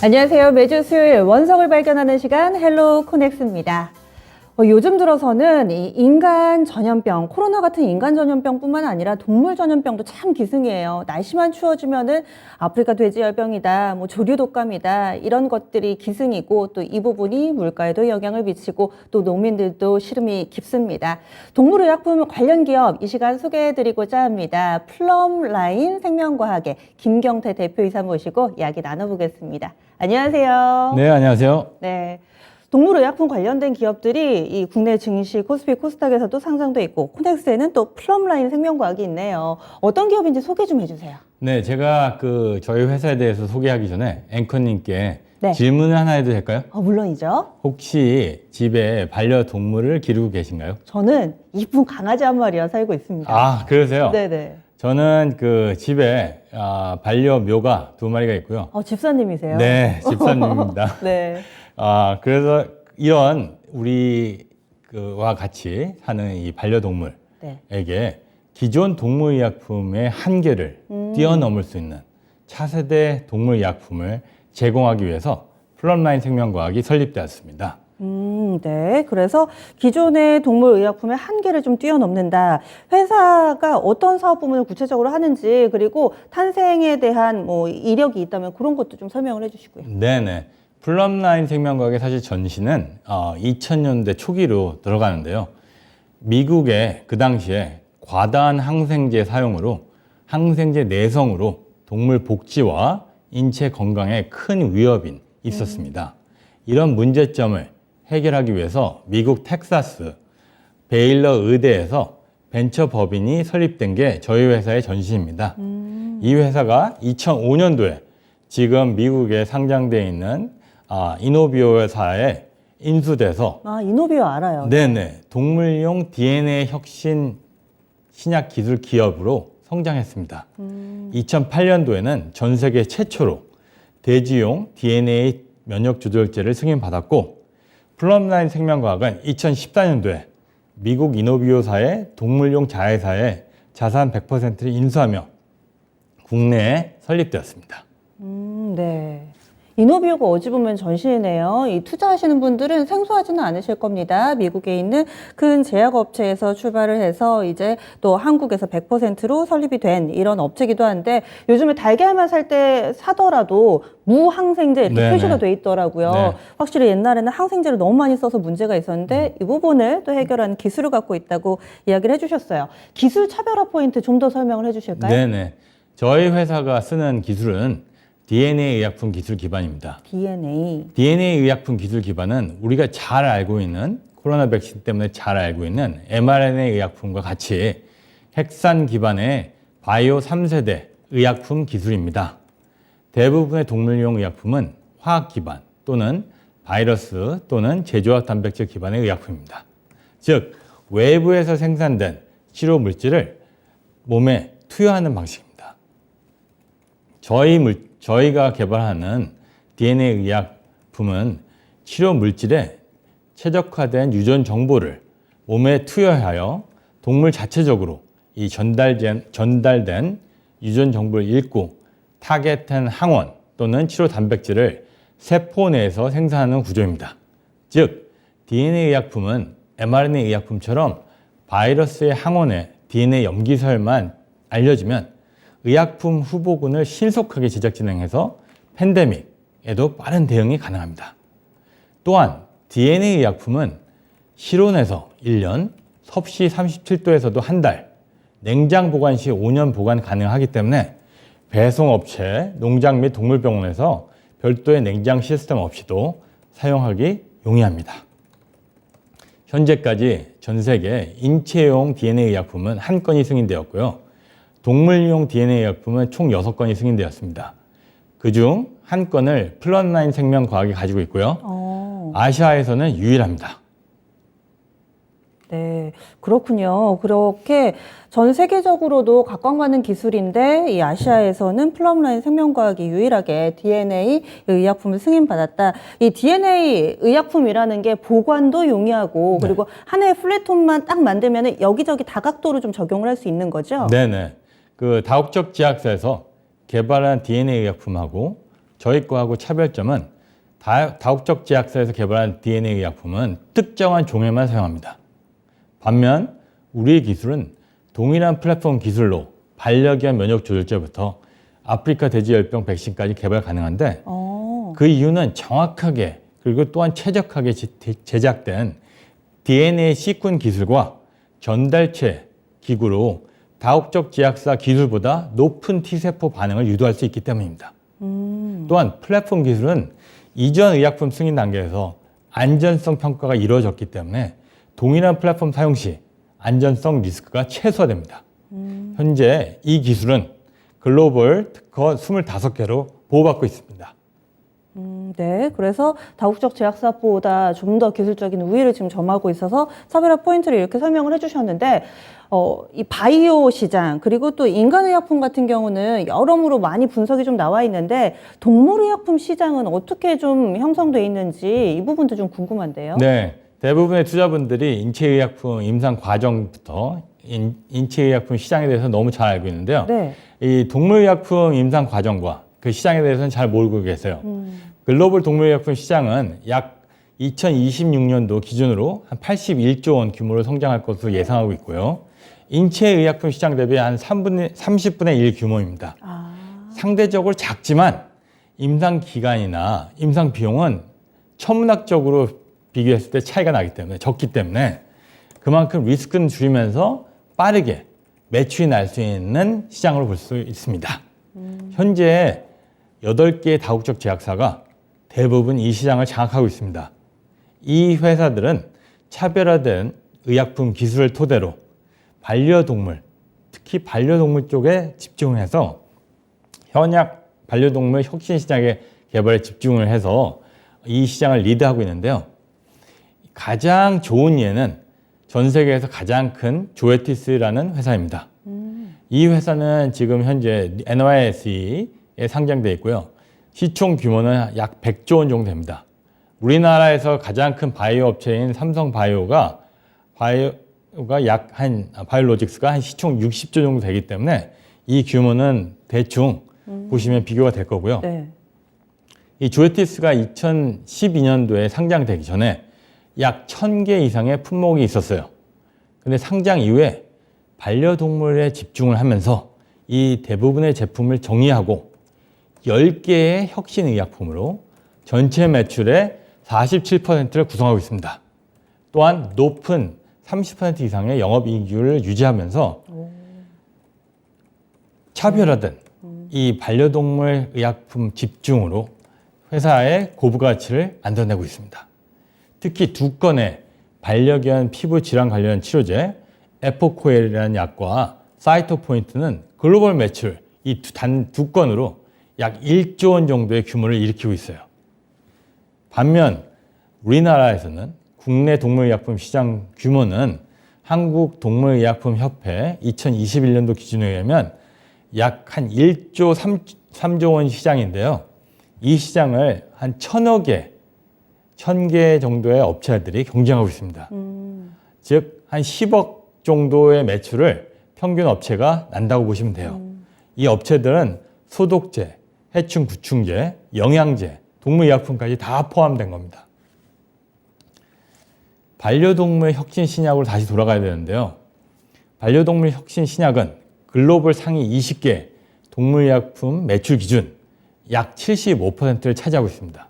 안녕하세요. 매주 수요일 원석을 발견하는 시간 헬로 코넥스입니다. 요즘 들어서는 이 인간 전염병, 코로나 같은 인간 전염병뿐만 아니라 동물 전염병도 참 기승이에요. 날씨만 추워지면은 아프리카 돼지열병이다, 조류 독감이다 이런 것들이 기승이고 또 이 부분이 물가에도 영향을 미치고 또 농민들도 시름이 깊습니다. 동물의약품 관련 기업 이 시간 소개해드리고자 합니다. 플럼라인 생명과학의 김경태 대표이사 모시고 이야기 나눠보겠습니다. 안녕하세요. 네, 안녕하세요. 네. 동물의약품 관련된 기업들이 이 국내 증시 코스피 코스닥에서도 상장돼 있고 코넥스에는 또 플럼라인 생명과학이 있네요. 어떤 기업인지 소개 좀 해주세요. 네, 제가 저희 회사에 대해서 소개하기 전에 앵커님께 네. 질문 하나 해도 될까요? 물론이죠. 혹시 집에 반려동물을 기르고 계신가요? 저는 이쁜 강아지 한 마리와 살고 있습니다. 아, 그러세요? 네네. 저는 집에 반려묘가 2마리가 있고요. 집사님이세요? 네, 집사님입니다. 네. 그래서 이런 우리와 같이 사는 이 반려동물에게 네. 기존 동물의약품의 한계를 뛰어넘을 수 있는 차세대 동물의약품을 제공하기 위해서 플럼라인 생명과학이 설립되었습니다. 네. 그래서 기존의 동물의약품의 한계를 좀 뛰어넘는다. 회사가 어떤 사업 부문을 구체적으로 하는지 그리고 탄생에 대한 이력이 있다면 그런 것도 좀 설명을 해주시고요. 네네. 플럼라인 생명과학의 사실 전신은 2000년대 초기로 들어가는데요. 미국의 그 당시에 과다한 항생제 사용으로 항생제 내성으로 동물 복지와 인체 건강에 큰 위협이 있었습니다. 이런 문제점을 해결하기 위해서 미국 텍사스 베일러 의대에서 벤처법인이 설립된 게 저희 회사의 전신입니다. 이 회사가 2005년도에 지금 미국에 상장되어 있는 이노비오사에 인수돼서 이노비오 알아요. 네네 동물용 DNA 혁신 신약 기술 기업으로 성장했습니다. 2008년도에는 전 세계 최초로 돼지용 DNA 면역 조절제를 승인받았고 플럼라인 생명과학은 2014년도에 미국 이노비오사의 동물용 자회사에 자산 100%를 인수하며 국내에 설립되었습니다. 네. 이노비오가 어찌 보면 전신이네요. 이 투자하시는 분들은 생소하지는 않으실 겁니다. 미국에 있는 큰 제약업체에서 출발을 해서 이제 또 한국에서 100%로 설립이 된 이런 업체이기도 한데 요즘에 달걀만 살 때 사더라도 무항생제 이렇게 네네. 표시가 돼 있더라고요. 네. 확실히 옛날에는 항생제를 너무 많이 써서 문제가 있었는데 이 부분을 또 해결하는 기술을 갖고 있다고 이야기를 해주셨어요. 기술 차별화 포인트 좀 더 설명을 해주실까요? 네네. 저희 회사가 쓰는 기술은 DNA 의약품 기술 기반입니다. DNA 의약품 기술 기반은 우리가 잘 알고 있는 코로나 백신 때문에 잘 알고 있는 mRNA 의약품과 같이 핵산 기반의 바이오 3세대 의약품 기술입니다. 대부분의 동물용 의약품은 화학 기반 또는 바이러스 또는 제조학 단백질 기반의 의약품입니다. 즉 외부에서 생산된 치료 물질을 몸에 투여하는 방식입니다. 저희가 개발하는 DNA 의약품은 치료 물질에 최적화된 유전 정보를 몸에 투여하여 동물 자체적으로 이 전달된 유전 정보를 읽고 타겟한 항원 또는 치료 단백질을 세포 내에서 생산하는 구조입니다. 즉, DNA 의약품은 mRNA 의약품처럼 바이러스의 항원에 DNA 염기설만 알려지면 의약품 후보군을 신속하게 제작 진행해서 팬데믹에도 빠른 대응이 가능합니다. 또한 DNA 의약품은 실온에서 1년, 섭씨 37도에서도 한 달, 냉장 보관 시 5년 보관 가능하기 때문에 배송업체, 농장 및 동물병원에서 별도의 냉장 시스템 없이도 사용하기 용이합니다. 현재까지 전 세계 인체용 DNA 의약품은 1건이 승인되었고요. 동물용 DNA 의약품은 총 6건이 승인되었습니다. 그중 1건을 플럼라인 생명과학이 가지고 있고요. 아시아에서는 유일합니다. 네, 그렇군요. 그렇게 전 세계적으로도 각광받는 기술인데 이 아시아에서는 플럼라인 생명과학이 유일하게 DNA 의약품을 승인받았다. 이 DNA 의약품이라는 게 보관도 용이하고 그리고 하나의 플랫폼만 딱 만들면 여기저기 다각도로 좀 적용을 할 수 있는 거죠? 네네. 다국적 제약사에서 개발한 DNA 의약품하고 저희 거하고 차별점은 다국적 제약사에서 개발한 DNA 의약품은 특정한 종에만 사용합니다. 반면 우리의 기술은 동일한 플랫폼 기술로 반려견 면역 조절제부터 아프리카 돼지열병 백신까지 개발 가능한데 그 이유는 정확하게 그리고 또한 최적하게 제작된 DNA 시퀀 기술과 전달체 기구로 다국적 제약사 기술보다 높은 T세포 반응을 유도할 수 있기 때문입니다. 또한 플랫폼 기술은 이전 의약품 승인 단계에서 안전성 평가가 이루어졌기 때문에 동일한 플랫폼 사용 시 안전성 리스크가 최소화됩니다. 현재 이 기술은 글로벌 특허 25개로 보호받고 있습니다. 네, 그래서 다국적 제약사보다 좀 더 기술적인 우위를 지금 점하고 있어서 차별화 포인트를 이렇게 설명을 해주셨는데 이 바이오 시장 그리고 또 인간의약품 같은 경우는 여러모로 많이 분석이 좀 나와 있는데 동물의약품 시장은 어떻게 좀 형성돼 있는지 이 부분도 좀 궁금한데요. 네, 대부분의 투자분들이 인체의약품 임상 과정부터 인체의약품 시장에 대해서 너무 잘 알고 있는데요. 네. 이 동물의약품 임상 과정과 그 시장에 대해서는 잘 모르고 계세요. 글로벌 동물의약품 시장은 약 2026년도 기준으로 한 81조 원 규모로 성장할 것으로 예상하고 있고요. 인체의약품 시장 대비 한 30분의 1 규모입니다. 상대적으로 작지만 임상 기간이나 임상 비용은 천문학적으로 비교했을 때 차이가 나기 때문에 적기 때문에 그만큼 리스크는 줄이면서 빠르게 매출이 날 수 있는 시장으로 볼 수 있습니다. 현재 8개의 다국적 제약사가 대부분 이 시장을 장악하고 있습니다. 이 회사들은 차별화된 의약품 기술을 토대로 반려동물, 특히 반려동물 쪽에 집중해서 현약 반려동물 혁신 시장의 개발에 집중을 해서 이 시장을 리드하고 있는데요. 가장 좋은 예는 전 세계에서 가장 큰 조에티스라는 회사입니다. 이 회사는 지금 현재 NYSE에 상장되어 있고요. 시총 규모는 약 100조 원 정도 됩니다. 우리나라에서 가장 큰 바이오 업체인 삼성바이오가 바이오로직스가 한 시총 60조 정도 되기 때문에 이 규모는 대충 보시면 비교가 될 거고요. 네. 이 조에티스가 2012년도에 상장되기 전에 약 1000개 이상의 품목이 있었어요. 근데 상장 이후에 반려동물에 집중을 하면서 이 대부분의 제품을 정리하고 10개의 혁신 의약품으로 전체 매출의 47%를 구성하고 있습니다. 또한 높은 30% 이상의 영업이익률을 유지하면서 차별화된 이 반려동물 의약품 집중으로 회사의 고부가치를 만들어내고 있습니다. 특히 2건의 반려견 피부 질환 관련 치료제 에포코엘이라는 약과 사이토포인트는 글로벌 매출 이 단 2건으로 약 1조 원 정도의 규모를 일으키고 있어요. 반면 우리나라에서는 국내 동물의약품 시장 규모는 한국동물의약품협회 2021년도 기준에 의하면 약 한 1조 3조 원 시장인데요. 이 시장을 한 1000개 정도의 업체들이 경쟁하고 있습니다. 즉, 한 10억 정도의 매출을 평균 업체가 난다고 보시면 돼요. 이 업체들은 소독제, 해충 구충제, 영양제, 동물의약품까지 다 포함된 겁니다. 반려동물 혁신 신약으로 다시 돌아가야 되는데요. 반려동물 혁신 신약은 글로벌 상위 20개 동물의약품 매출 기준 약 75%를 차지하고 있습니다.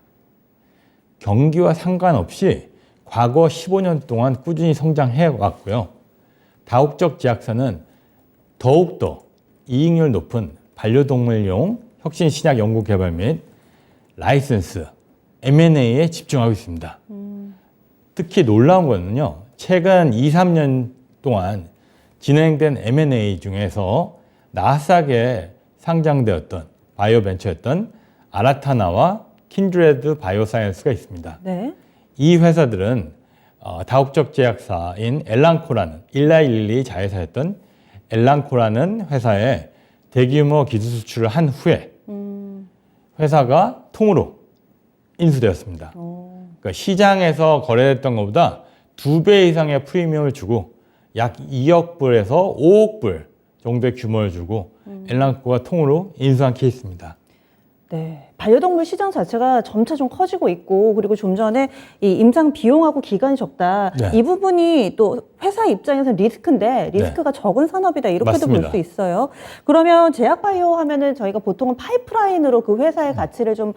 경기와 상관없이 과거 15년 동안 꾸준히 성장해 왔고요. 다국적 제약사는 더욱더 이익률 높은 반려동물용 혁신 신약 연구 개발 및 라이선스, M&A에 집중하고 있습니다. 특히 놀라운 거는요. 최근 2, 3년 동안 진행된 M&A 중에서 나스닥에 상장되었던 바이오벤처였던 아라타나와 킨드레드 바이오사이언스가 있습니다. 네. 이 회사들은 다국적 제약사인 엘랑코라는 일라일리 자회사였던 엘랑코라는 회사에 대규모 기술 수출을 한 후에 회사가 통으로 인수되었습니다. 그러니까 시장에서 거래됐던 것보다 2배 이상의 프리미엄을 주고 약 2억 불에서 5억 불 정도의 규모를 주고 엘랑코가 통으로 인수한 케이스입니다. 네, 반려동물 시장 자체가 점차 좀 커지고 있고, 그리고 좀 전에 이 임상 비용하고 기간이 적다. 네. 이 부분이 또 회사 입장에서 리스크인데 리스크가 적은 산업이다 이렇게도 볼 맞습니다. 수 있어요. 그러면 제약바이오 하면은 저희가 보통은 파이프라인으로 그 회사의 가치를 좀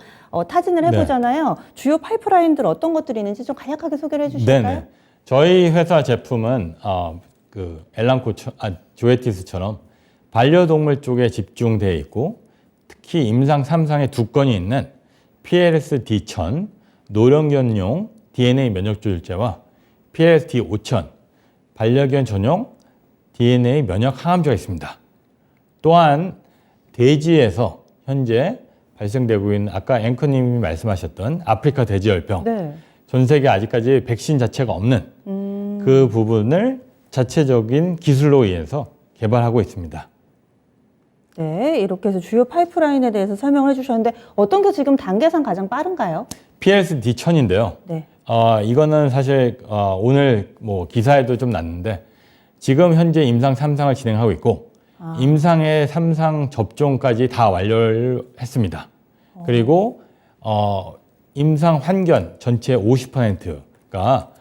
타진을 해보잖아요. 주요 파이프라인들 어떤 것들이 있는지 좀 간략하게 소개를 해주실까요? 네네. 저희 회사 제품은 그 조에티스처럼 반려동물 쪽에 집중되어 있고, 특히 임상 3상에 2건이 있는 PLS-D1000 노령견용 DNA 면역조절제와 PLS-D5000 반려견 전용 DNA 면역 항암제가 있습니다. 또한 대지에서 현재 발생되고 있는 아까 앵커님이 말씀하셨던 아프리카 돼지열병, 네. 전 세계 아직까지 백신 자체가 없는 그 부분을 자체적인 기술로 인해서 개발하고 있습니다. 네, 이렇게 해서 주요 파이프라인에 대해서 설명을 해주셨는데 어떤 게 지금 단계상 가장 빠른가요? PLS-D1000인데요. 네. 이거는 사실 오늘 뭐 기사에도 좀 났는데, 지금 현재 임상 3상을 진행하고 있고 임상의 3상 접종까지 다 완료를 했습니다. 그리고 임상 환견 전체 50%가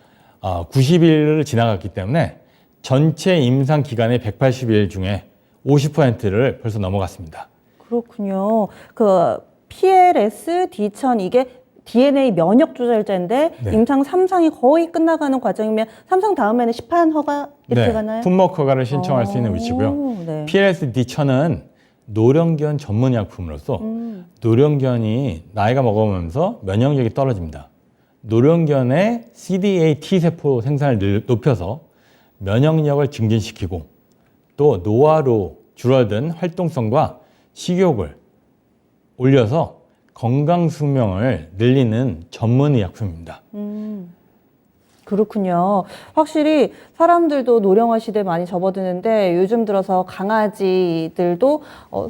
90일을 지나갔기 때문에 전체 임상 기간의 180일 중에 50%를 벌써 넘어갔습니다. 그렇군요. 그 PLS-D1000 이게 DNA 면역 조절제인데 네. 임상 3상이 거의 끝나가는 과정이면 3상 다음에는 시판 허가 이렇게 가나요? 품목 허가를 신청할 수 있는 위치고요. 네. PLS-D1000은 노령견 전문 약품으로서 노령견이 나이가 먹으면서 면역력이 떨어집니다. 노령견의 CD8 T세포 생산을 높여서 면역력을 증진시키고, 또 노화로 줄어든 활동성과 식욕을 올려서 건강 수명을 늘리는 전문 의약품입니다. 그렇군요. 확실히 사람들도 노령화 시대에 많이 접어드는데 요즘 들어서 강아지들도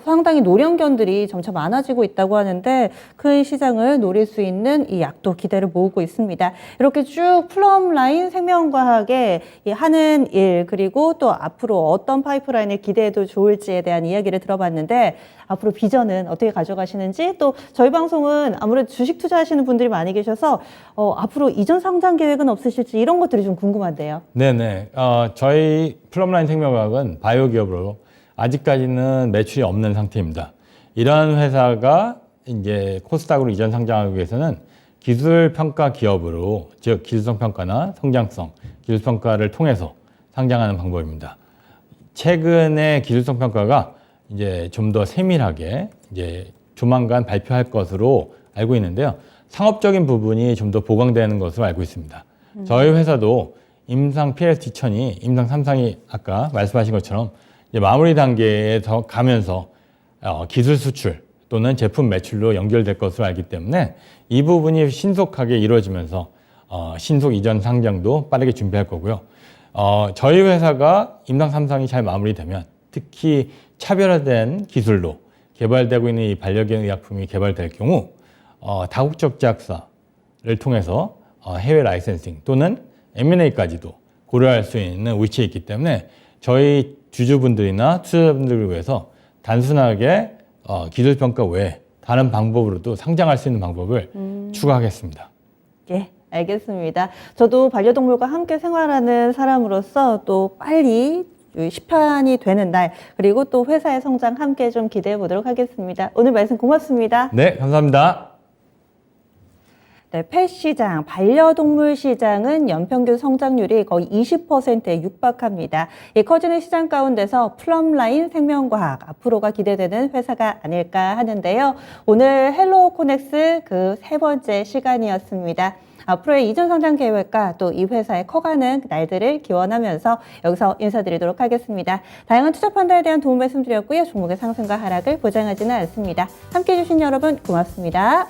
상당히 노령견들이 점차 많아지고 있다고 하는데 큰 시장을 노릴 수 있는 이 약도 기대를 모으고 있습니다. 이렇게 쭉 플럼라인 생명과학의 이 하는 일, 그리고 또 앞으로 어떤 파이프라인을 기대해도 좋을지에 대한 이야기를 들어봤는데, 앞으로 비전은 어떻게 가져가시는지, 또 저희 방송은 아무래도 주식 투자하시는 분들이 많이 계셔서 앞으로 이전 상장 계획은 없으실지 이런 것들이 좀 궁금한데요. 네네. 저희 플럼라인 생명과학은 바이오 기업으로 아직까지는 매출이 없는 상태입니다. 이러한 회사가 이제 코스닥으로 이전 상장하기 위해서는 기술 평가 기업으로, 즉 기술성 평가나 성장성, 기술 평가를 통해서 상장하는 방법입니다. 최근에 기술성 평가가 이제 좀 더 세밀하게 이제 조만간 발표할 것으로 알고 있는데요. 상업적인 부분이 좀 더 보강되는 것으로 알고 있습니다. 저희 회사도 임상 PLS-D1000이 임상 3상이 아까 말씀하신 것처럼 이제 마무리 단계에 더 가면서 기술 수출 또는 제품 매출로 연결될 것으로 알기 때문에 이 부분이 신속하게 이루어지면서 신속 이전 상장도 빠르게 준비할 거고요. 저희 회사가 임상 3상이 잘 마무리되면 특히 차별화된 기술로 개발되고 있는 이 반려견 의약품이 개발될 경우 다국적 제약사를 통해서 해외 라이센싱 또는 M&A까지도 고려할 수 있는 위치에 있기 때문에 저희 주주분들이나 투자자분들을 위해서 단순하게 기술평가 외에 다른 방법으로도 상장할 수 있는 방법을 추가하겠습니다. 예, 알겠습니다. 저도 반려동물과 함께 생활하는 사람으로서 또 빨리 시판이 되는 날, 그리고 또 회사의 성장 함께 좀 기대해 보도록 하겠습니다. 오늘 말씀 고맙습니다. 네, 감사합니다. 네, 펫 시장, 반려동물 시장은 연평균 성장률이 거의 20%에 육박합니다. 이 커지는 시장 가운데서 플럼라인 생명과학, 앞으로가 기대되는 회사가 아닐까 하는데요. 오늘 헬로우 코넥스 그 3번째 시간이었습니다. 앞으로의 이전 성장 계획과 또 이 회사의 커가는 날들을 기원하면서 여기서 인사드리도록 하겠습니다. 다양한 투자 판단에 대한 도움 말씀드렸고요. 종목의 상승과 하락을 보장하지는 않습니다. 함께해 주신 여러분 고맙습니다.